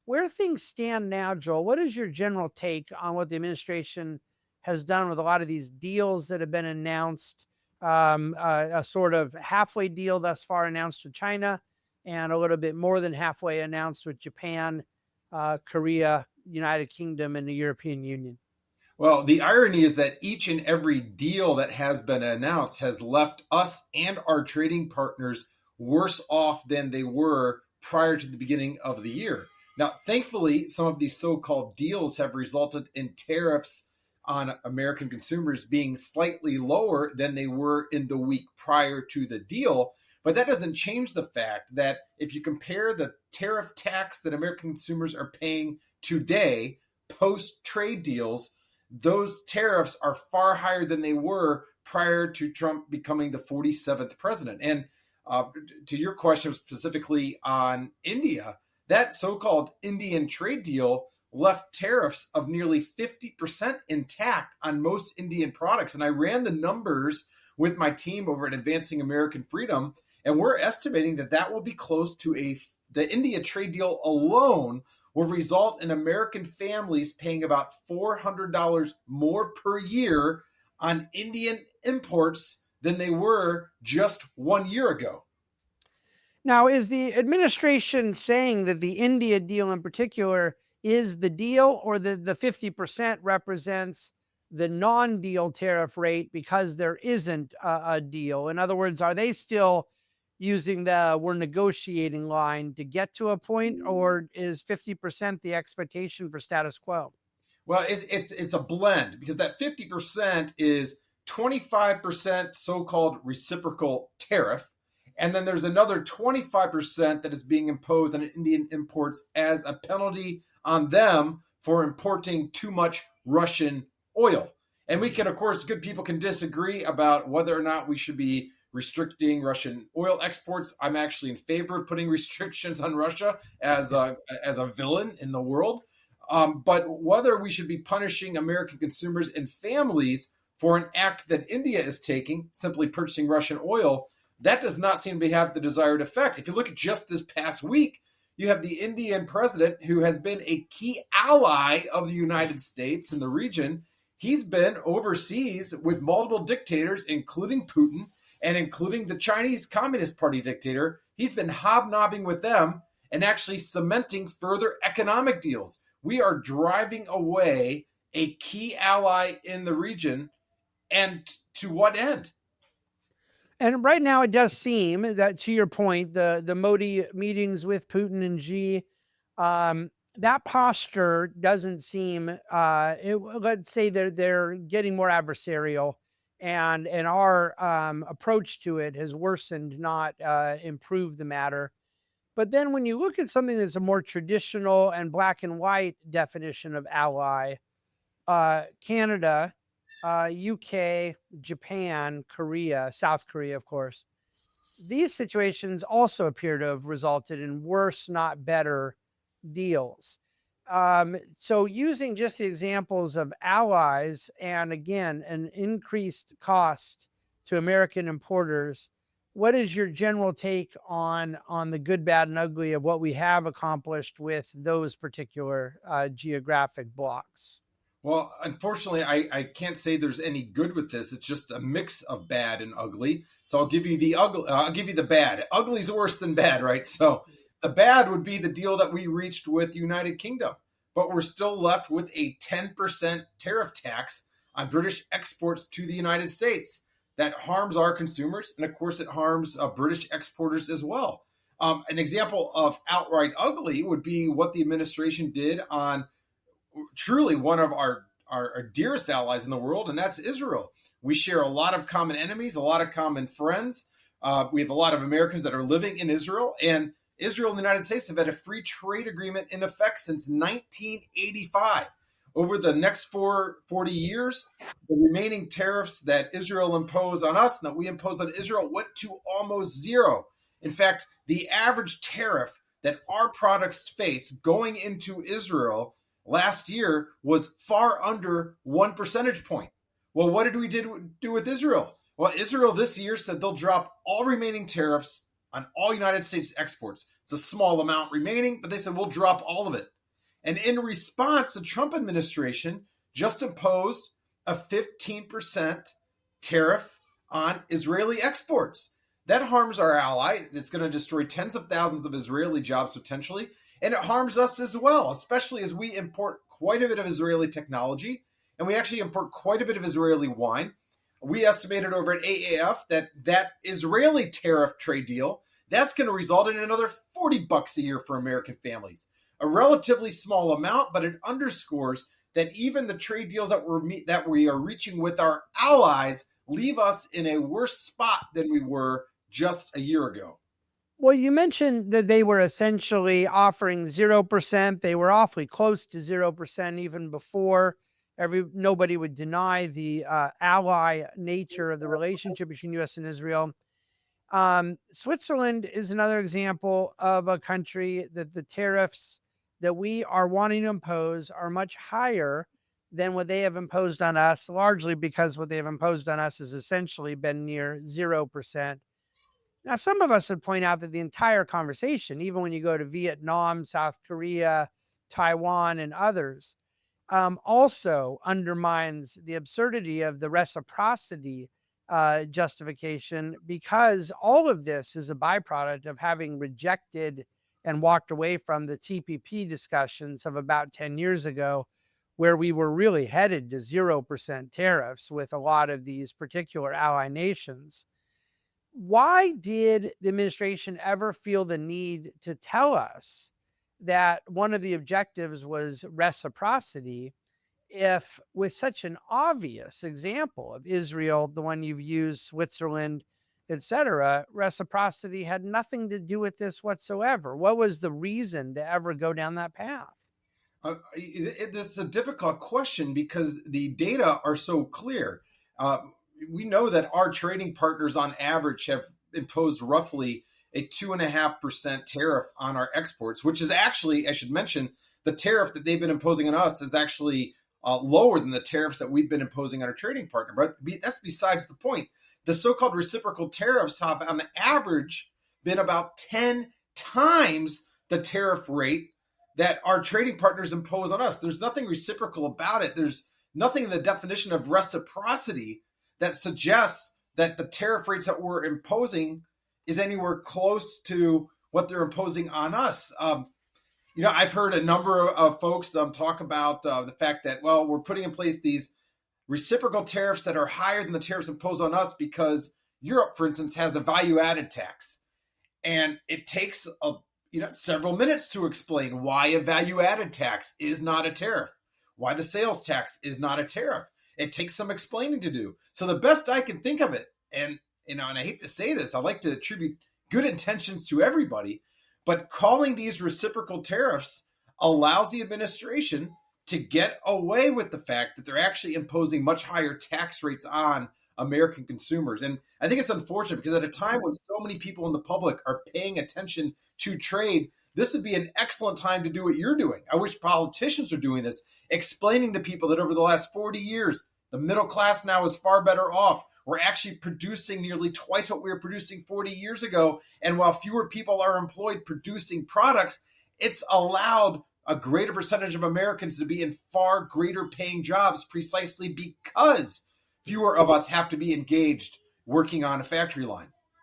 where things stand now, Joel, what is your general take on what the administration has done with a lot of these deals that have been announced? A sort of halfway deal thus far announced with China, and a little bit more than halfway announced with Japan, Korea, United Kingdom, and the European Union. Well, the irony is that each and every deal that has been announced has left us and our trading partners worse off than they were prior to the beginning of the year. Now, thankfully, some of these so called deals have resulted in tariffs on American consumers being slightly lower than they were in the week prior to the deal. But that doesn't change the fact that if you compare the tariff tax that American consumers are paying today, post trade deals, those tariffs are far higher than they were prior to Trump becoming the 47th president. And to your question specifically on India, that so called Indian trade deal left tariffs of nearly 50% intact on most Indian products. And I ran the numbers with my team over at Advancing American Freedom, and we're estimating that that will be close to the India trade deal alone will result in American families paying about $400 more per year on Indian imports than they were just 1 year ago. Now, is the administration saying that the India deal in particular is the deal, or the 50% represents the non deal tariff rate because there isn't a deal? In other words, are they still using the we're negotiating line to get to a point, or is 50% the expectation for status quo? Well, it's a blend because that 50% is 25% so-called reciprocal tariff. And then there's another 25% that is being imposed on Indian imports as a penalty on them for importing too much Russian oil. And we can, of course, good people can disagree about whether or not we should be restricting Russian oil exports. I'm actually in favor of putting restrictions on Russia as a villain in the world. But whether we should be punishing American consumers and families for an act that India is taking, simply purchasing Russian oil, that does not seem to have the desired effect. If you look at just this past week, you have the Indian president who has been a key ally of the United States in the region. He's been overseas with multiple dictators, including Putin and including the Chinese Communist Party dictator. He's been hobnobbing with them and actually cementing further economic deals. We are driving away a key ally in the region. And to what end? And right now, it does seem that, to your point, the Modi meetings with Putin and Xi, that posture doesn't seem. Let's say they're getting more adversarial, and our approach to it has worsened, not improved the matter. But then, when you look at something that's a more traditional and black and white definition of ally, Canada, UK, Japan, Korea, South Korea, of course, these situations also appear to have resulted in worse, not better deals. So, using just the examples of allies and again, an increased cost to American importers, what is your general take on the good, bad, and ugly of what we have accomplished with those particular geographic blocks? Well, unfortunately, I can't say there's any good with this. It's just a mix of bad and ugly. So I'll give you the ugly. I'll give you the bad. Ugly's worse than bad, right? So the bad would be the deal that we reached with the United Kingdom, but we're still left with a 10% tariff tax on British exports to the United States. That harms our consumers, and of course, it harms British exporters as well. An example of outright ugly would be what the administration did on truly one of our dearest allies in the world, and that's Israel. We share a lot of common enemies, a lot of common friends. We have a lot of Americans that are living in Israel, and Israel and the United States have had a free trade agreement in effect since 1985. Over the next 40 years, the remaining tariffs that Israel imposed on us and that we imposed on Israel went to almost zero. In fact, the average tariff that our products face going into Israel last year was far under 1 percentage point. Well, what did we do with Israel? Well, Israel this year said they'll drop all remaining tariffs on all United States exports. It's a small amount remaining, but they said we'll drop all of it. And in response, the Trump administration just imposed a 15% tariff on Israeli exports. That harms our ally. It's going to destroy tens of thousands of Israeli jobs potentially. And it harms us as well, especially as we import quite a bit of Israeli technology. And we actually import quite a bit of Israeli wine. We estimated over at AAF that Israeli tariff trade deal, that's going to result in another $40 a year for American families. A relatively small amount, but it underscores that even the trade deals that we are reaching with our allies leave us in a worse spot than we were just a year ago. Well, you mentioned that they were essentially offering 0%. They were awfully close to 0% even before. Nobody would deny the ally nature of the relationship between U.S. and Israel. Switzerland is another example of a country that the tariffs that we are wanting to impose are much higher than what they have imposed on us, largely because what they have imposed on us has essentially been near 0%. Now, some of us would point out that the entire conversation, even when you go to Vietnam, South Korea, Taiwan, and others, also undermines the absurdity of the reciprocity justification, because all of this is a byproduct of having rejected and walked away from the TPP discussions of about 10 years ago, where we were really headed to 0% tariffs with a lot of these particular ally nations. Why did the administration ever feel the need to tell us that one of the objectives was reciprocity, if with such an obvious example of Israel, the one you've used, Switzerland, etc., reciprocity had nothing to do with this whatsoever? What was the reason to ever go down that path? This is a difficult question because the data are so clear. We know that our trading partners on average have imposed roughly a 2.5% tariff on our exports, which is actually, I should mention, the tariff that they've been imposing on us is actually lower than the tariffs that we've been imposing on our trading partner. But that's besides the point. The so-called reciprocal tariffs have on average been about 10 times the tariff rate that our trading partners impose on us. There's nothing reciprocal about it. There's nothing in the definition of reciprocity that suggests that the tariff rates that we're imposing is anywhere close to what they're imposing on us. I've heard a number of folks talk about the fact that, well, we're putting in place these reciprocal tariffs that are higher than the tariffs imposed on us because Europe, for instance, has a value-added tax. And it takes several minutes to explain why a value-added tax is not a tariff, why the sales tax is not a tariff. It takes some explaining to do. So the best I can think of it, and I hate to say this, I like to attribute good intentions to everybody, but calling these reciprocal tariffs allows the administration to get away with the fact that they're actually imposing much higher tax rates on American consumers. And I think it's unfortunate because at a time when so many people in the public are paying attention to trade, this would be an excellent time to do what you're doing. I wish politicians are doing this, explaining to people that over the last 40 years, the middle class now is far better off. We're actually producing nearly twice what we were producing 40 years ago. And while fewer people are employed producing products, it's allowed a greater percentage of Americans to be in far greater paying jobs precisely because fewer of us have to be engaged working on a factory line.